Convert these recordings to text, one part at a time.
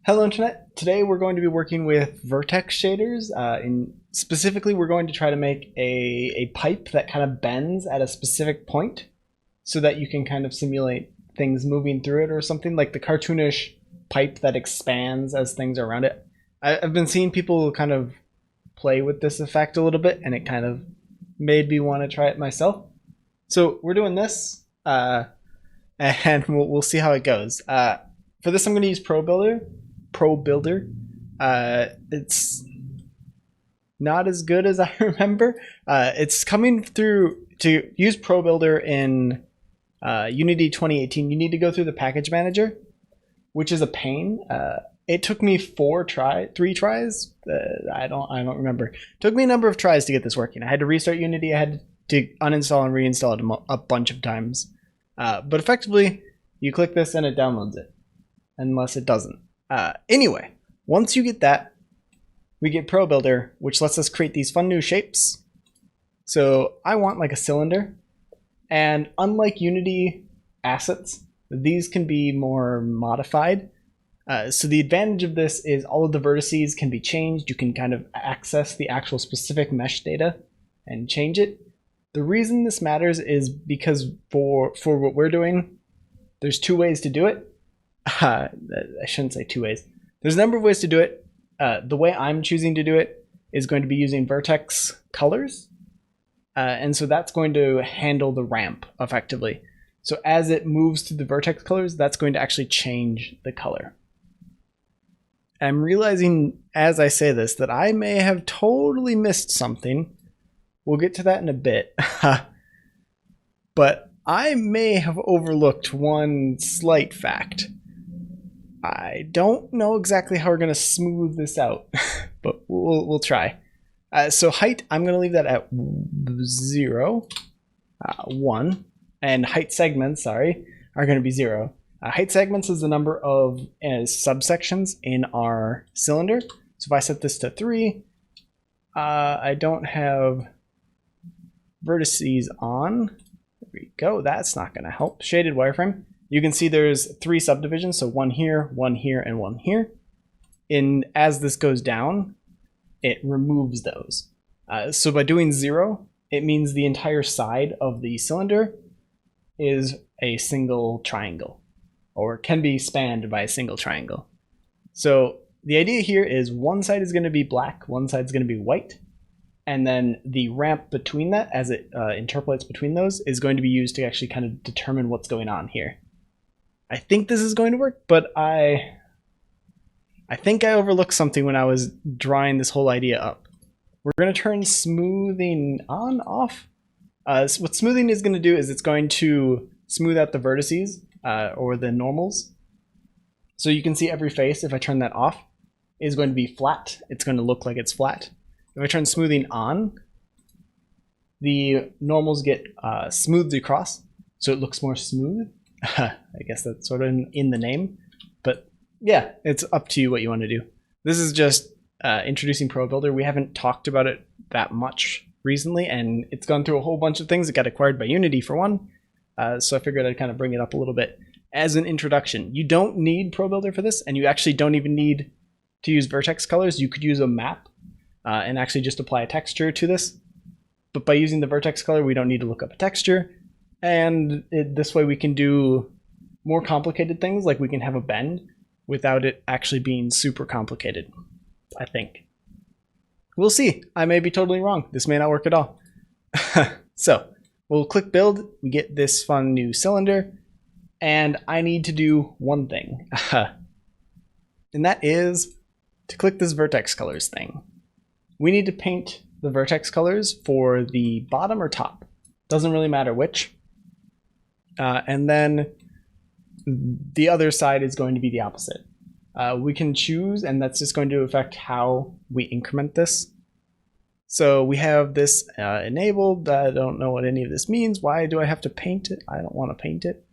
Hello Internet! Today we're going to be working with Vertex Shaders. Specifically, we're going to try to make a pipe that kind of bends at a specific point so that you can kind of simulate things moving through it or something like the cartoonish pipe that expands as things are around it. I've been seeing people kind of play with this effect a little bit and it kind of made me want to try it myself. So we're doing this and we'll see how it goes. For this I'm going to use probuilder. It's not as good as I remember. It's coming through. To use probuilder in Unity 2018, you need to go through the package manager, which is a pain. It took me 3 tries. I don't remember. It took me a number of tries to get this working. I had to restart Unity. I had to uninstall and reinstall it a bunch of times. But effectively, you click this and it downloads it, unless it doesn't. Anyway, once you get that, we get probuilder, which lets us create these fun new shapes. So I want like a cylinder, and unlike Unity assets, these can be more modified. So the advantage of this is all of the vertices can be changed. You can kind of access the actual specific mesh data and change it. The reason this matters is because for what we're doing, there's 2 ways to do it. I shouldn't say 2 ways. There's a number of ways to do it. The way I'm choosing to do it is going to be using Vertex Colors. And so that's going to handle the ramp effectively. So as it moves through the Vertex Colors, that's going to actually change the color. I'm realizing as I say this that I may have totally missed something. We'll get to that in a bit. But I may have overlooked one slight fact. I don't know exactly how we're going to smooth this out, but we'll try. So height, I'm going to leave that at 0, 1, and height segments, sorry, are going to be 0. Height segments is the number of subsections in our cylinder. So if I set this to 3, I don't have vertices on. There we go. That's not going to help. Shaded wireframe. You can see there's 3 subdivisions, so 1 here, 1 here, and 1 here. As this goes down, it removes those. So by doing 0, it means the entire side of the cylinder is a single triangle, or can be spanned by a single triangle. So the idea here is one side is going to be black, one side is going to be white, and then the ramp between that, as it interpolates between those, is going to be used to actually kind of determine what's going on here. I think this is going to work, but I think I overlooked something when I was drawing this whole idea up. We're going to turn smoothing on, off. So what smoothing is going to do is it's going to smooth out the vertices, or the normals. So you can see every face, if I turn that off, is going to be flat. It's going to look like it's flat. If I turn smoothing on, the normals get smoothed across, so it looks more smooth. I guess that's sort of in the name, but yeah, it's up to you what you want to do. This is just introducing probuilder. We haven't talked about it that much recently, and it's gone through a whole bunch of things. It got acquired by Unity for one, so I figured I'd kind of bring it up a little bit as an introduction. You don't need probuilder for this, and you actually don't even need to use Vertex Colors. You could use a map and actually just apply a texture to this, but by using the Vertex color, we don't need to look up a texture. And this way we can do more complicated things, like we can have a bend without it actually being super complicated, I think. We'll see. I may be totally wrong. This may not work at all. So we'll click build. We get this fun new cylinder. And I need to do one thing. And that is to click this Vertex Colors thing. We need to paint the Vertex Colors for the bottom or top. Doesn't really matter which. And then the other side is going to be the opposite. We can choose, and that's just going to affect how we increment this. So we have this enabled. I don't know what any of this means. Why do I have to paint it? I don't want to paint it.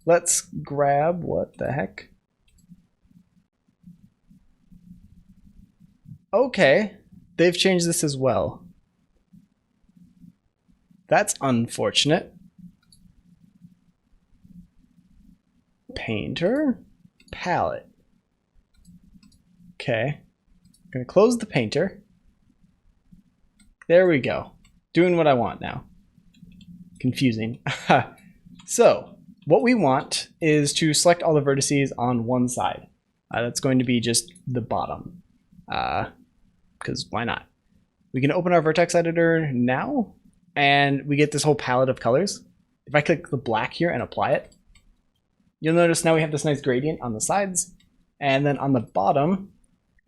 Let's grab, what the heck? Okay, they've changed this as well. That's unfortunate. Painter. palette. Okay. I'm going to close the painter. There we go. Doing what I want now. Confusing. So, what we want is to select all the vertices on one side. That's going to be just the bottom. Because why not? We can open our vertex editor now, and we get this whole palette of colors. If I click the black here and apply it, you'll notice now we have this nice gradient on the sides, and then on the bottom,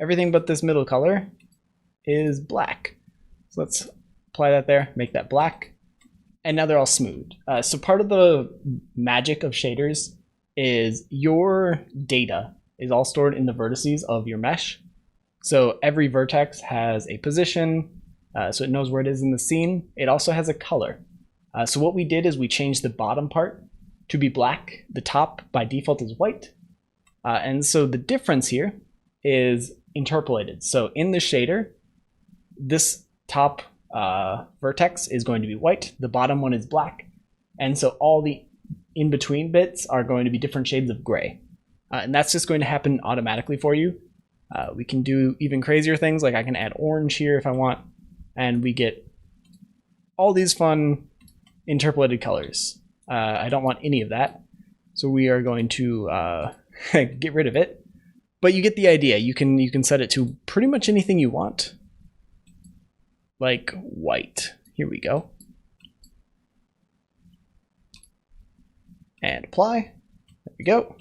everything but this middle color is black. So let's apply that there, make that black, and now they're all smooth. So part of the magic of shaders is your data is all stored in the vertices of your mesh. So every vertex has a position, so it knows where it is in the scene. It also has a color. So what we did is we changed the bottom part to be black. The top by default is white. And so the difference here is interpolated. So in the shader, this top vertex is going to be white. The bottom one is black. And so all the in-between bits are going to be different shades of gray. And that's just going to happen automatically for you. We can do even crazier things, like I can add orange here if I want, and we get all these fun interpolated colors. I don't want any of that, so we are going to get rid of it. But you get the idea. You can set it to pretty much anything you want, like white. Here we go, and apply. There we go.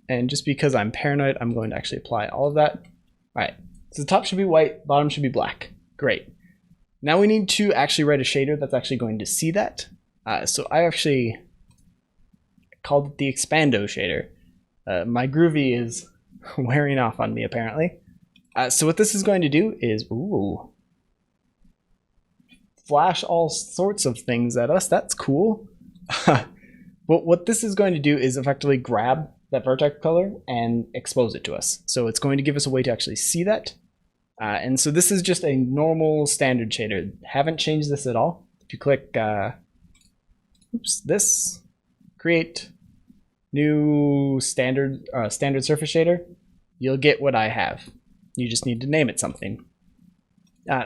And just because I'm paranoid, I'm going to actually apply all of that. All right, so the top should be white, bottom should be black. Great. Now we need to actually write a shader that's actually going to see that. So I actually called it the Expando Shader. My Groovy is wearing off on me, apparently. So what this is going to do is, flash all sorts of things at us. That's cool. But what this is going to do is effectively grab that vertex color and expose it to us. So it's going to give us a way to actually see that. And so this is just a normal standard shader. Haven't changed this at all. If you click this, create new standard surface shader, you'll get what I have. You just need to name it something.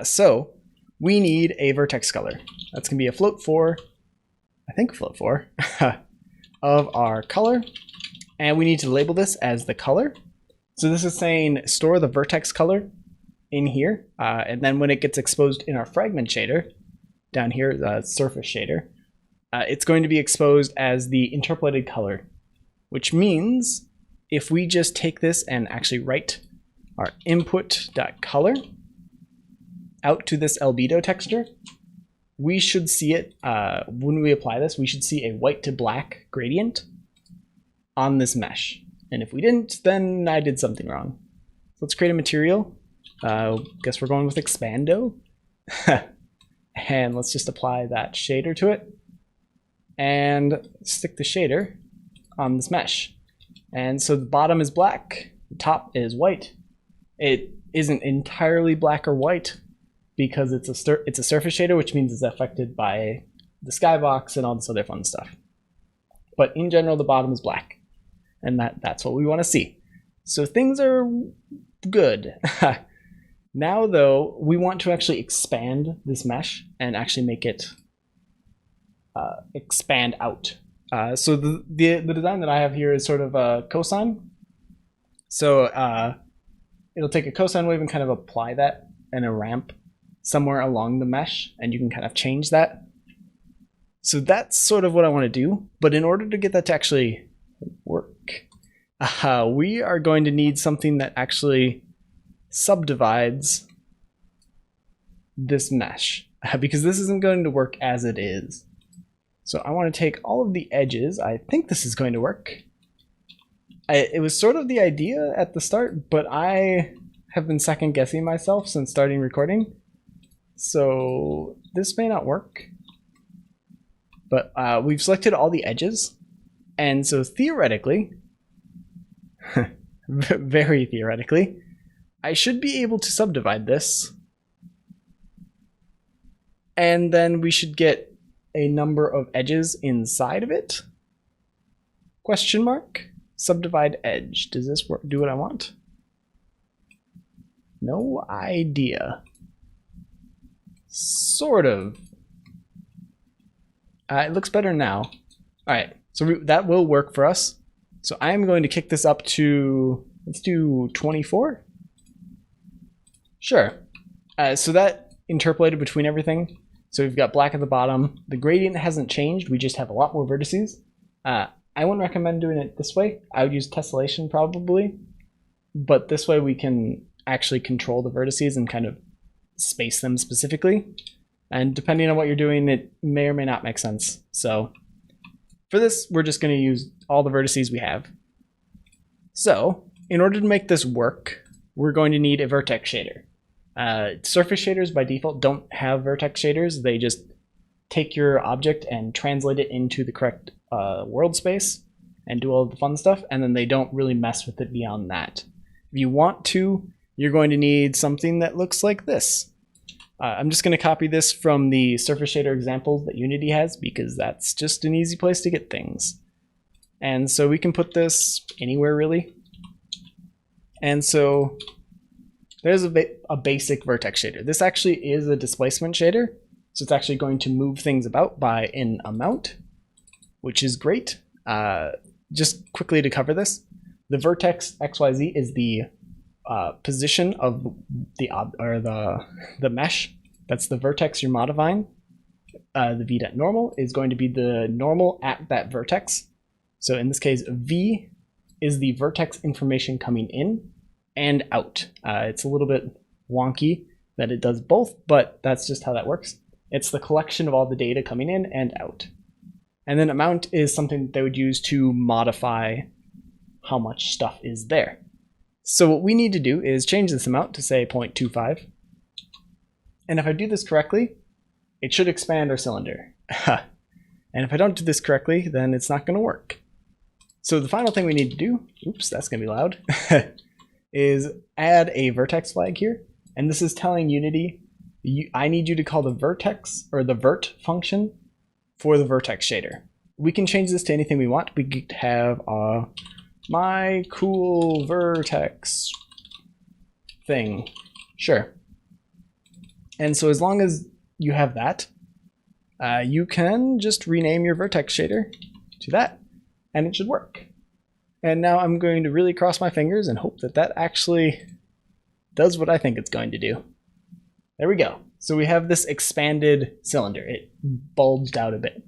So we need a vertex color. That's gonna be a float 4, I think float 4, of our color. And we need to label this as the color. So this is saying store the vertex color in here. And then when it gets exposed in our fragment shader, down here, the surface shader, it's going to be exposed as the interpolated color, which means if we just take this and actually write our input.color out to this albedo texture, we should see it, when we apply this, we should see a white to black gradient on this mesh. And if we didn't, then I did something wrong. So let's create a material. Guess we're going with Expando. And let's just apply that shader to it. And stick the shader on this mesh. And so the bottom is black, the top is white. It isn't entirely black or white because it's a surface shader, which means it's affected by the skybox and all this other fun stuff. But in general, the bottom is black. And that's what we want to see. So things are good. Now, though, we want to actually expand this mesh and actually make it expand out. So the design that I have here is sort of a cosine. So it'll take a cosine wave and kind of apply that in a ramp somewhere along the mesh, and you can kind of change that. So that's sort of what I want to do. But in order to get that to actually work, we are going to need something that actually subdivides this mesh, because this isn't going to work as it is. So I want to take all of the edges. I think this is going to work. It was sort of the idea at the start, but I have been second guessing myself since starting recording. So this may not work. But we've selected all the edges. And so theoretically, very theoretically, I should be able to subdivide this. And then we should get a number of edges inside of it. Question mark? Subdivide edge. Does this work? Do what I want? No idea. Sort of. It looks better now. All right, so that will work for us. So I'm going to kick this up to, let's do 24. Sure. So that interpolated between everything. So we've got black at the bottom. The gradient hasn't changed. We just have a lot more vertices. I wouldn't recommend doing it this way. I would use tessellation probably. But this way we can actually control the vertices and kind of space them specifically. And depending on what you're doing, it may or may not make sense. So for this, we're just going to use all the vertices we have. So in order to make this work, we're going to need a vertex shader. Surface shaders by default don't have vertex shaders. They just take your object and translate it into the correct world space and do all the fun stuff, and then they don't really mess with it beyond that. If you want to, you're going to need something that looks like this. I'm just going to copy this from the surface shader examples that Unity has because that's just an easy place to get things. And so we can put this anywhere really. And so there's a basic vertex shader. This actually is a displacement shader. So it's actually going to move things about by an amount, which is great. Just quickly to cover this, the vertex XYZ is the position of the mesh. That's the vertex you're modifying. The v.normal is going to be the normal at that vertex. So in this case, v is the vertex information coming in and out. It's a little bit wonky that it does both, but that's just how that works. It's the collection of all the data coming in and out. And then amount is something that they would use to modify how much stuff is there. So what we need to do is change this amount to say 0.25. And if I do this correctly, it should expand our cylinder. And if I don't do this correctly, then it's not going to work. So the final thing we need to do, oops, that's going to be loud, is add a vertex flag here. And this is telling Unity, I need you to call the vertex or the vert function for the vertex shader. We can change this to anything we want. We could have my cool vertex thing. Sure. And so as long as you have that, you can just rename your vertex shader to that, and it should work. And now I'm going to really cross my fingers and hope that that actually does what I think it's going to do. There we go. So we have this expanded cylinder. It bulged out a bit.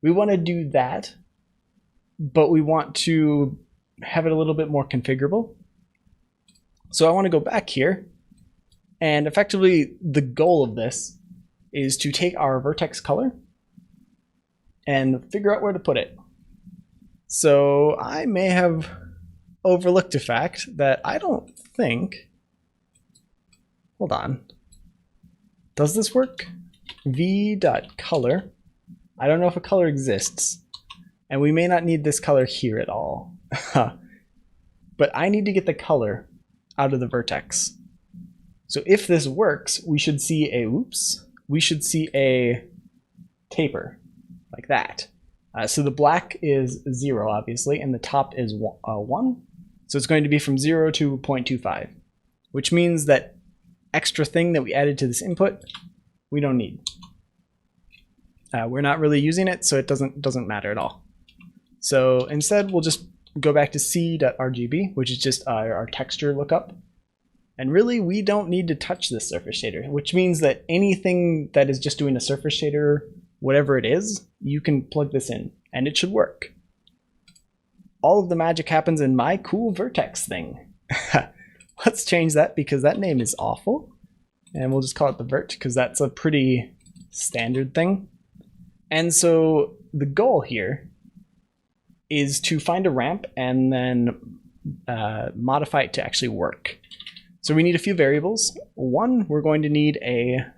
We want to do that, but we want to have it a little bit more configurable. So I want to go back here, and effectively the goal of this is to take our vertex color and figure out where to put it. So I may have overlooked the fact that I don't think, hold on, does this work? v.color, I don't know if a color exists, and we may not need this color here at all. But I need to get the color out of the vertex. So if this works, we should see a taper like that. So the black is 0, obviously, and the top is 1. So it's going to be from 0 to 0.25, which means that extra thing that we added to this input, we don't need. We're not really using it, so it doesn't matter at all. So instead, we'll just go back to c.rgb, which is just our texture lookup. And really, we don't need to touch this surface shader, which means that anything that is just doing a surface shader, whatever it is, you can plug this in, and it should work. All of the magic happens in my cool vertex thing. Let's change that because that name is awful. And we'll just call it the vert because that's a pretty standard thing. And so the goal here is to find a ramp and then modify it to actually work. So we need a few variables. One, we're going to need I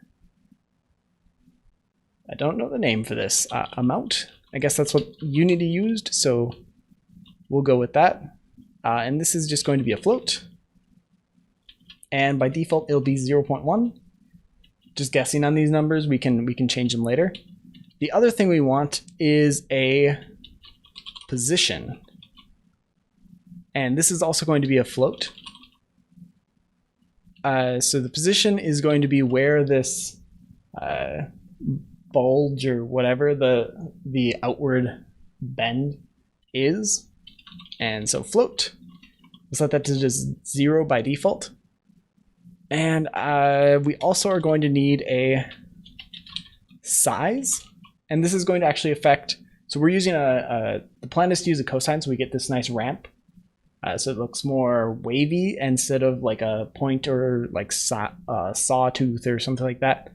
don't know the name for this, amount. I guess that's what Unity used, so we'll go with that. And this is just going to be a float. And by default, it'll be 0.1. Just guessing on these numbers, we can change them later. The other thing we want is a position. And this is also going to be a float. So the position is going to be where this bulge or whatever the outward bend is. And so float. We'll set that to just 0 by default. And we also are going to need a size. And this is going to actually affect, so we're using the plan is to use a cosine so we get this nice ramp. So it looks more wavy instead of like a point or like sawtooth or something like that.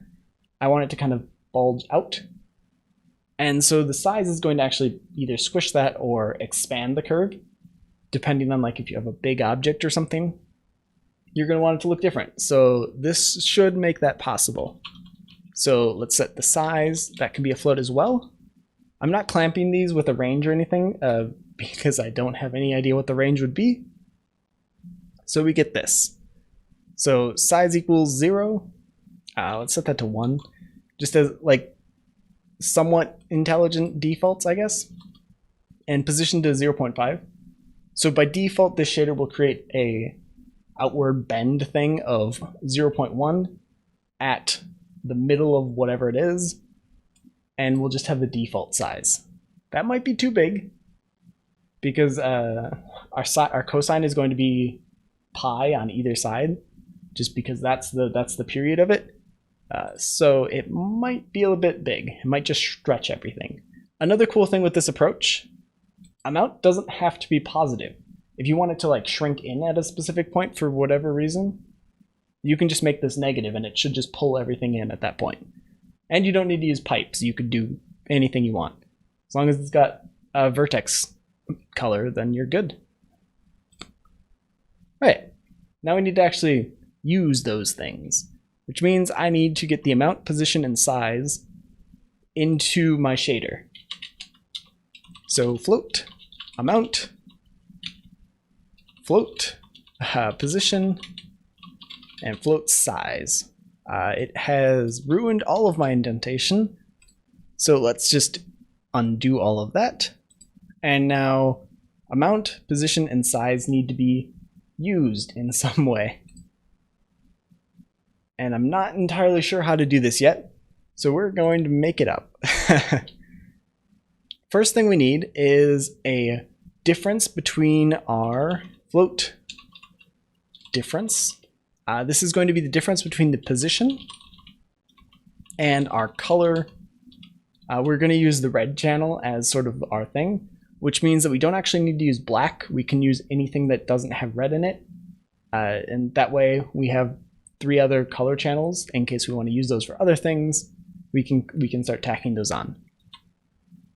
I want it to kind of bulge out. And so the size is going to actually either squish that or expand the curve, depending on like if you have a big object or something, you're going to want it to look different. So this should make that possible. So let's set the size. That can be a float as well. I'm not clamping these with a range or anything because I don't have any idea what the range would be. So we get this. So size equals 0. Let's set that to 1. Just as like somewhat intelligent defaults, I guess. And position to 0.5. So by default, this shader will create a outward bend thing of 0.1 at the middle of whatever it is. And we'll just have the default size. That might be too big because our cosine is going to be pi on either side, just because that's the period of it. So it might be a little bit big. It might just stretch everything. Another cool thing with this approach, amount doesn't have to be positive. If you want it to like shrink in at a specific point for whatever reason, you can just make this negative and it should just pull everything in at that point. And you don't need to use pipes. You could do anything you want. As long as it's got a vertex color, then you're good. Right. Now we need to actually use those things, which means I need to get the amount, position, and size into my shader. So float, amount, float, position, and float size. It has ruined all of my indentation, so let's just undo all of that. And now amount, position, and size need to be used in some way. And I'm not entirely sure how to do this yet, so we're going to make it up. First thing we need is a difference between our float difference. This is going to be the difference between the position and our color. We're going to use the red channel as sort of our thing, which means that we don't actually need to use black. We can use anything that doesn't have red in it. And that way we have 3 other color channels in case we want to use those for other things. We can start tacking those on.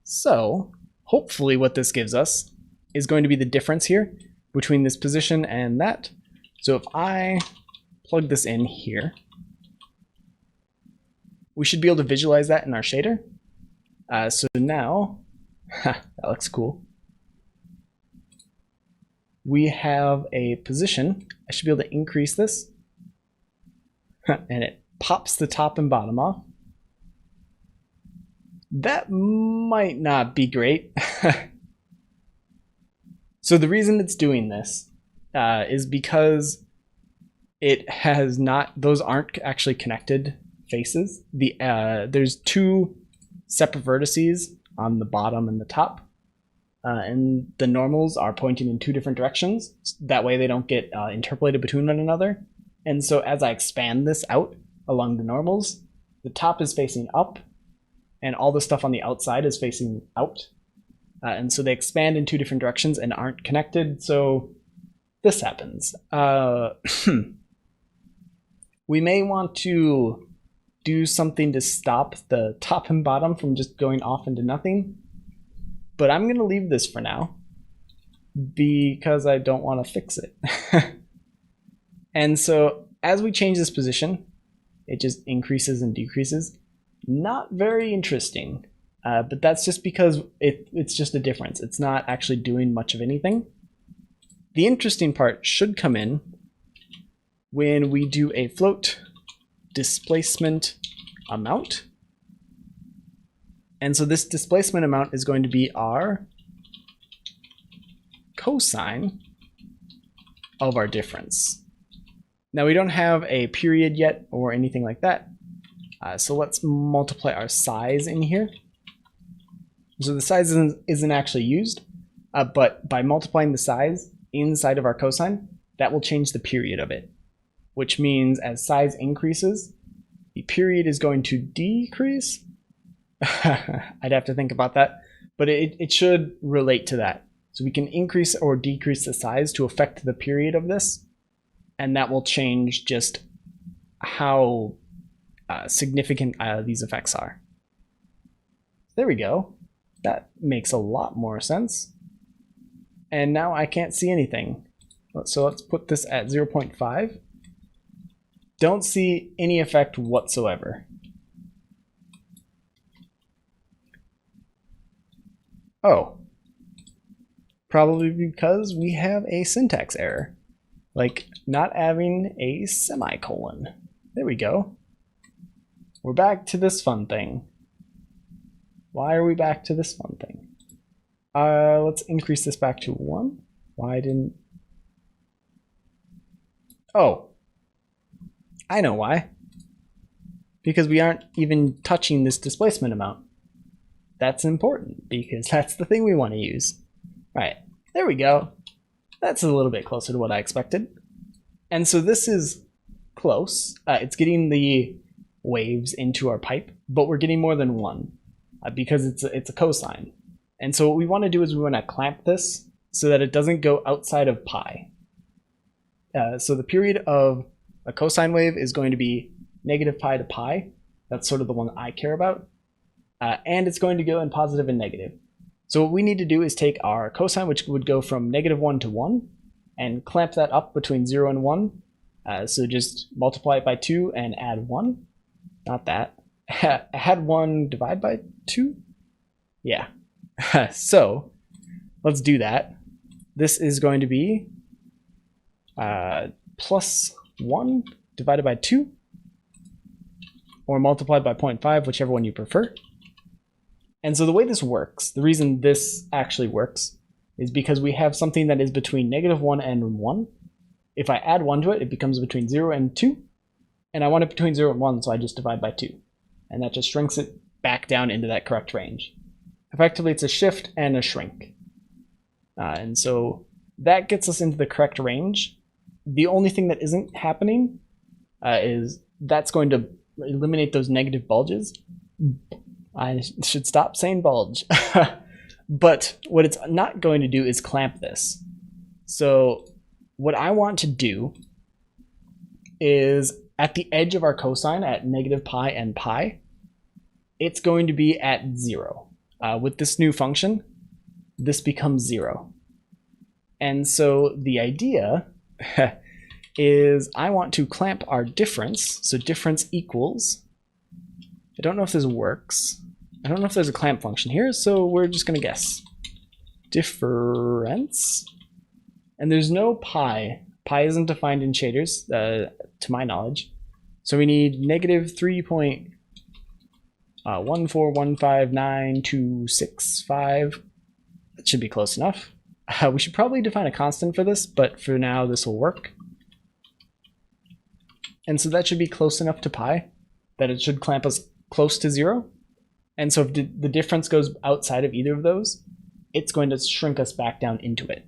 So hopefully what this gives us is going to be the difference here between this position and that. So if I plug this in here, we should be able to visualize that in our shader. So now, that looks cool. We have a position. I should be able to increase this. And it pops the top and bottom off. That might not be great. So the reason it's doing this is because it has not, those aren't actually connected faces. There's 2 separate vertices on the bottom and the top. And the normals are pointing in 2 different directions. That way they don't get interpolated between one another. And so as I expand this out along the normals, the top is facing up and all the stuff on the outside is facing out. And so they expand in 2 different directions and aren't connected. So this happens. We may want to do something to stop the top and bottom from just going off into nothing. But I'm going to leave this for now because I don't want to fix it. And so as we change this position, it just increases and decreases. Not very interesting, but that's just because it's just a difference. It's not actually doing much of anything. The interesting part should come in when we do a float displacement amount. And so this displacement amount is going to be our cosine of our difference. Now we don't have a period yet or anything like that. So let's multiply our size in here. So the size isn't actually used, but by multiplying the size inside of our cosine, that will change the period of it, which means as size increases, the period is going to decrease. I'd have to think about that, but it should relate to that. So we can increase or decrease the size to affect the period of this, and that will change just how significant these effects are. There we go. That makes a lot more sense. And now I can't see anything. So let's put this at 0.5. Don't see any effect whatsoever. Oh. Probably because we have a syntax error. Like not having a semicolon. There we go. We're back to this fun thing. Why are we back to this fun thing? Let's increase this back to 1. Why didn't... Oh. I know why. Because we aren't even touching this displacement amount. That's important, because that's the thing we want to use. Alright, there we go. That's a little bit closer to what I expected. And so this is close. It's getting the waves into our pipe, but we're getting more than one because it's a cosine. And so what we want to do is we want to clamp this so that it doesn't go outside of pi. So the period of a cosine wave is going to be negative pi to pi. That's sort of the one I care about. And it's going to go in positive and negative. So what we need to do is take our cosine, which would go from -1 to 1, and clamp that up between 0 and 1. So just multiply it by 2 and add 1. Not that. Add 1, divide by 2? Yeah. So let's do that. This is going to be plus 1 divided by 2, or multiplied by 0.5, whichever one you prefer. And so the way this works, the reason this actually works, is because we have something that is between -1 and 1. If I add 1 to it, it becomes between 0 and 2. And I want it between 0 and 1, so I just divide by 2. And that just shrinks it back down into that correct range. Effectively, it's a shift and a shrink. And so that gets us into the correct range. The only thing that isn't happening is that's going to eliminate those negative bulges. I should stop saying bulge. But what it's not going to do is clamp this. So what I want to do is at the edge of our cosine at negative pi and pi, it's going to be at 0. With this new function, this becomes 0. And so the idea is I want to clamp our difference. So difference equals, I don't know if this works. I don't know if there's a clamp function here, so we're just going to guess. Difference. And there's no pi. Pi isn't defined in shaders, to my knowledge. So we need negative 3.1415926.5. That should be close enough. We should probably define a constant for this, but for now this will work. And so that should be close enough to pi that it should clamp us close to 0. And so if the difference goes outside of either of those, it's going to shrink us back down into it.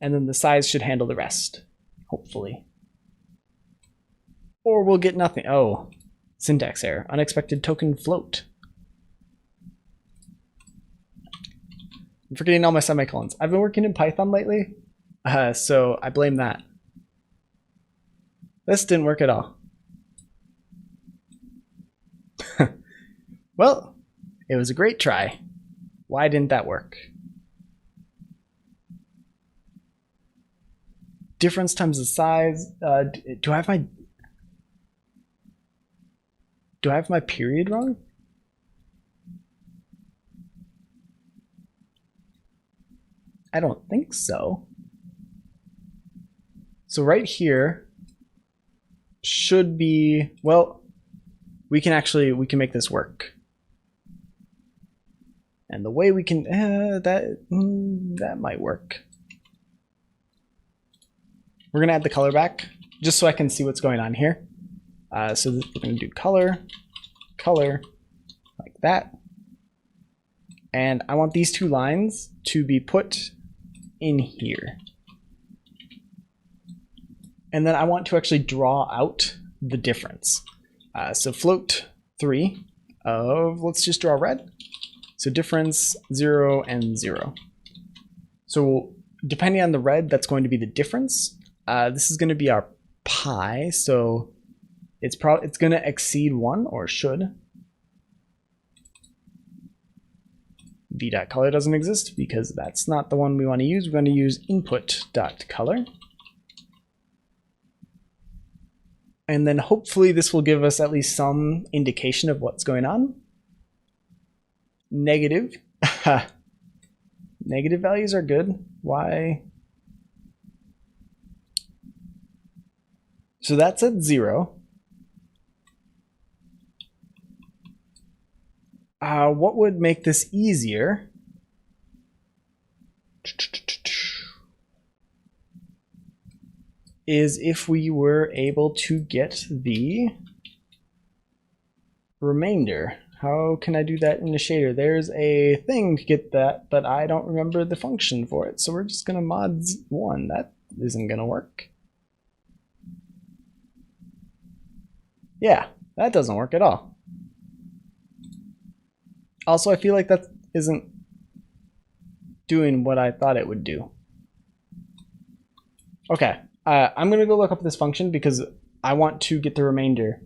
And then the size should handle the rest, hopefully. Or we'll get nothing. Oh, syntax error. Unexpected token float. I'm forgetting all my semicolons. I've been working in Python lately, so I blame that. This didn't work at all. Well, it was a great try. Why didn't that work? Difference times the size. Do I have my period wrong? I don't think so. So right here should be, well, we can make this work. And the way we can, that might work. we're gonna add the color back just so I can see what's going on here. So we're gonna do color, color, like that. And I want these two lines to be put in here. And then I want to actually draw out the difference. So float 3 of, let's just draw red. So difference 0 and 0. So depending on the red, that's going to be the difference. This is going to be our pi, so it's going to exceed 1, or should. v.color doesn't exist because that's not the one we want to use. We're going to use input.color. And then hopefully this will give us at least some indication of what's going on. Negative. Negative values are good. Why? So that's at 0. What would make this easier? Is if we were able to get the remainder. How can I do that in the shader? There's a thing to get that, but I don't remember the function for it. So we're just gonna mod 1. That isn't gonna work. Yeah, that doesn't work at all. Also, I feel like that isn't doing what I thought it would do. Okay, I'm gonna go look up this function because I want to get the remainder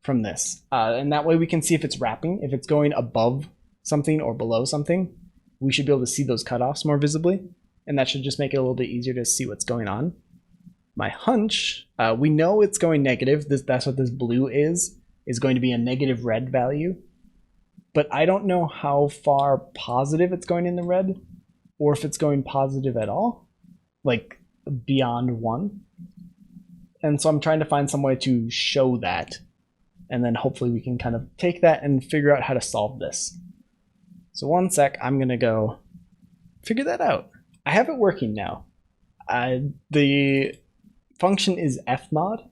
from this. And that way we can see if it's wrapping, if it's going above something or below something. We should be able to see those cutoffs more visibly. And that should just make it a little bit easier to see what's going on. My hunch, we know it's going negative. That's what this blue is going to be a negative red value. But I don't know how far positive it's going in the red, or if it's going positive at all, like beyond 1. And so I'm trying to find some way to show that. And then hopefully we can kind of take that and figure out how to solve this. So one sec, I'm gonna go figure that out. I have it working now. The function is fmod.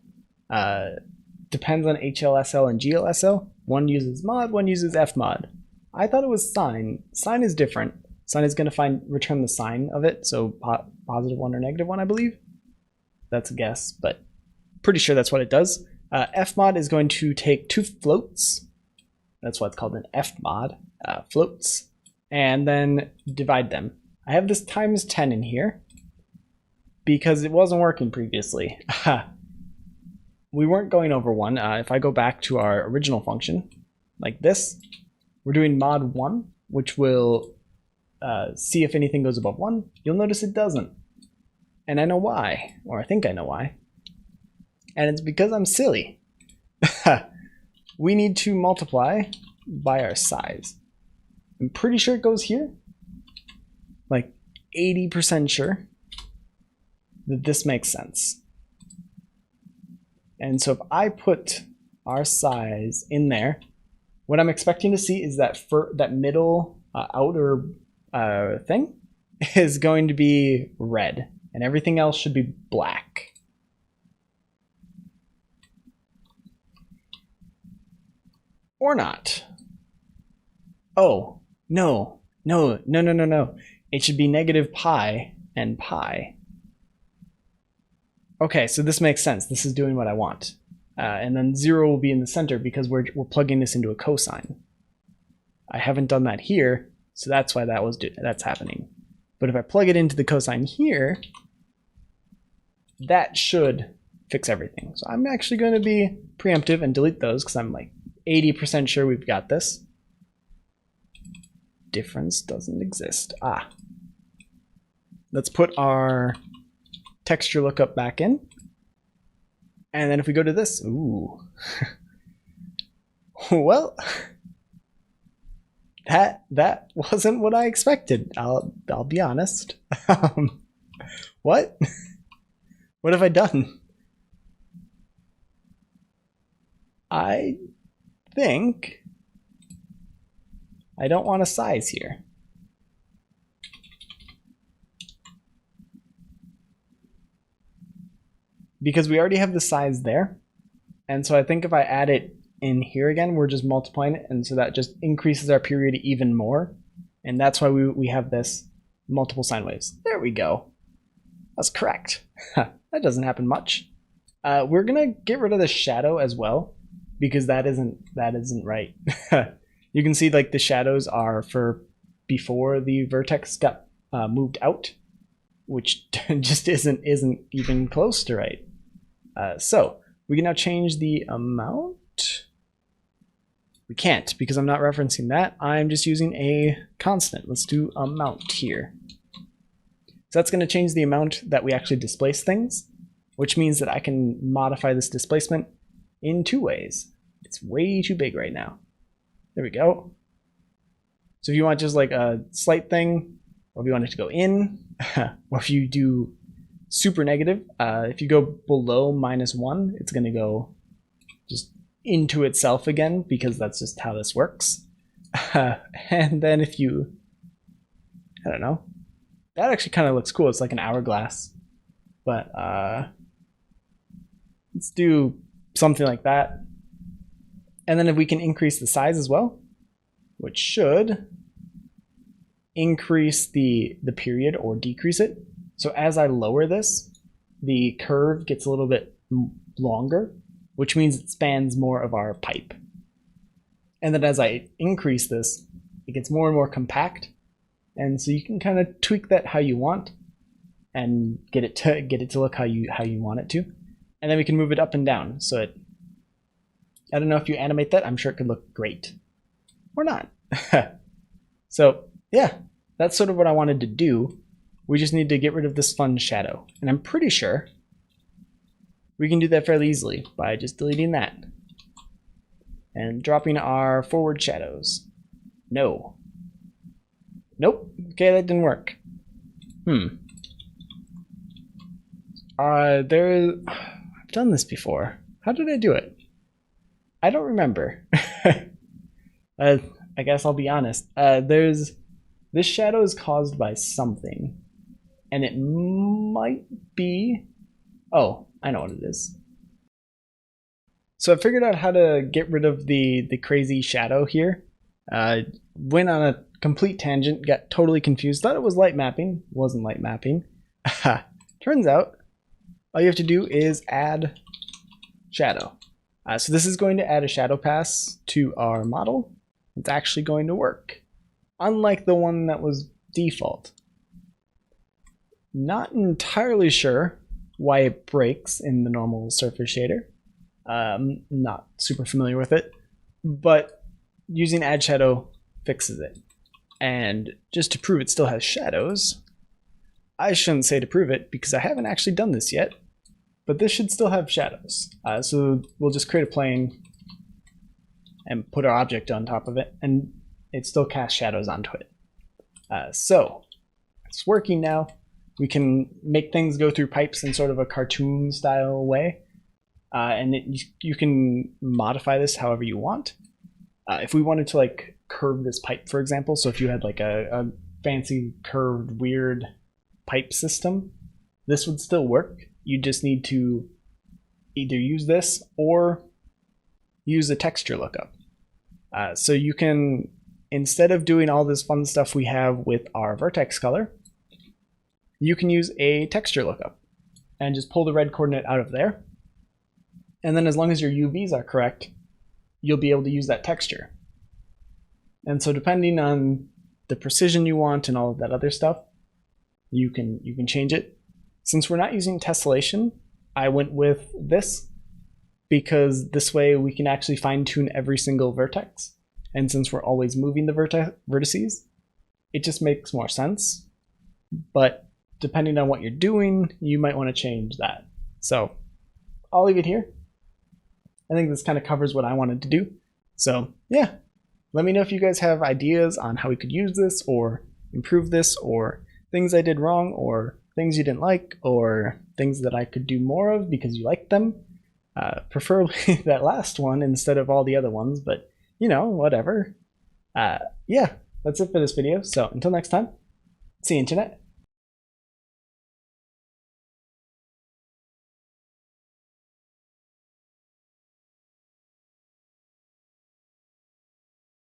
Depends on HLSL and GLSL. One uses mod, one uses fmod. I thought it was sine. Sine is different. Sine is gonna return the sign of it, so positive 1 or negative 1, I believe. That's a guess, but pretty sure that's what it does. Fmod is going to take 2 floats. That's why it's called an fmod, floats, and then divide them. I have this times 10 in here because it wasn't working previously. We weren't going over 1. If I go back to our original function, like this, we're doing mod 1, which will see if anything goes above 1. You'll notice it doesn't. And I know why, or I think I know why. And it's because I'm silly. We need to multiply by our size. I'm pretty sure it goes here. Like 80% sure that this makes sense. And so if I put our size in there, what I'm expecting to see is that middle outer thing is going to be red, and everything else should be black. Or not. Oh, no. It should be negative pi and pi. Okay, so this makes sense. This is doing what I want. And then 0 will be in the center because we're plugging this into a cosine. I haven't done that here, so that's why that's happening. But if I plug it into the cosine here, that should fix everything. So I'm actually going to be preemptive and delete those because I'm like 80% sure we've got this. Difference doesn't exist. Let's put our texture lookup back in. And then if we go to this, ooh. Well, that wasn't what I expected. I'll be honest. What? What have I done? I think I don't want a size here. because we already have the size there. And so I think if I add it in here again, we're just multiplying it. And so that just increases our period even more. And that's why we have this multiple sine waves. There we go. That's correct. That doesn't happen much. We're gonna get rid of the shadow as well, because that isn't right. You can see like the shadows are for before the vertex got moved out, which just isn't even close to right. So we can now change the amount. We can't because I'm not referencing that. I'm just using a constant. Let's do amount here. So that's going to change the amount that we actually displace things, which means that I can modify this displacement in two ways. It's way too big right now. There we go. So if you want just like a slight thing, or if you want it to go in, or if you do super negative, if you go below -1, it's going to go just into itself again, because that's just how this works. And then if you, I don't know, that actually kind of looks cool. It's like an hourglass. But let's do something like that. And then if we can increase the size as well, which should increase the period or decrease it. So as I lower this, the curve gets a little bit longer, which means it spans more of our pipe. And then as I increase this, it gets more and more compact. And so you can kind of tweak that how you want and get it to look how you want it to. And then we can move it up and down. So it, I don't know if you animate that, I'm sure it could look great. Or not. So yeah, that's sort of what I wanted to do. We just need to get rid of this fun shadow. And I'm pretty sure we can do that fairly easily by just deleting that. And dropping our forward shadows. No. Nope. Okay, that didn't work. I've done this before. How did I do it? I don't remember. I guess I'll be honest. This shadow is caused by something. And it might be... Oh, I know what it is. So I figured out how to get rid of the crazy shadow here. Went on a complete tangent, got totally confused. Thought it was light mapping. Wasn't light mapping. Turns out all you have to do is add shadow. So this is going to add a shadow pass to our model. It's actually going to work, unlike the one that was default. Not entirely sure why it breaks in the normal surface shader. Not super familiar with it, but using add shadow fixes it. And just to prove it still has shadows, I shouldn't say to prove it because I haven't actually done this yet, but this should still have shadows. So we'll just create a plane and put our object on top of it, and it still casts shadows onto it. So it's working now. We can make things go through pipes in sort of a cartoon style way. And you can modify this however you want. If we wanted to like curve this pipe, for example, so if you had like a fancy curved weird pipe system, this would still work. You just need to either use this or use a texture lookup. So you can, instead of doing all this fun stuff we have with our vertex color, you can use a texture lookup and just pull the red coordinate out of there. And then as long as your UVs are correct, you'll be able to use that texture. And so depending on the precision you want and all of that other stuff, you can change it. Since we're not using tessellation, I went with this because this way we can actually fine tune every single vertex. And since we're always moving the vertices, it just makes more sense. But depending on what you're doing, you might want to change that. So I'll leave it here. I think this kind of covers what I wanted to do. So yeah, let me know if you guys have ideas on how we could use this or improve this, or things I did wrong, or things you didn't like, or things that I could do more of because you liked them. Preferably that last one instead of all the other ones, but you know, whatever. Yeah, that's it for this video. So until next time, see you, internet.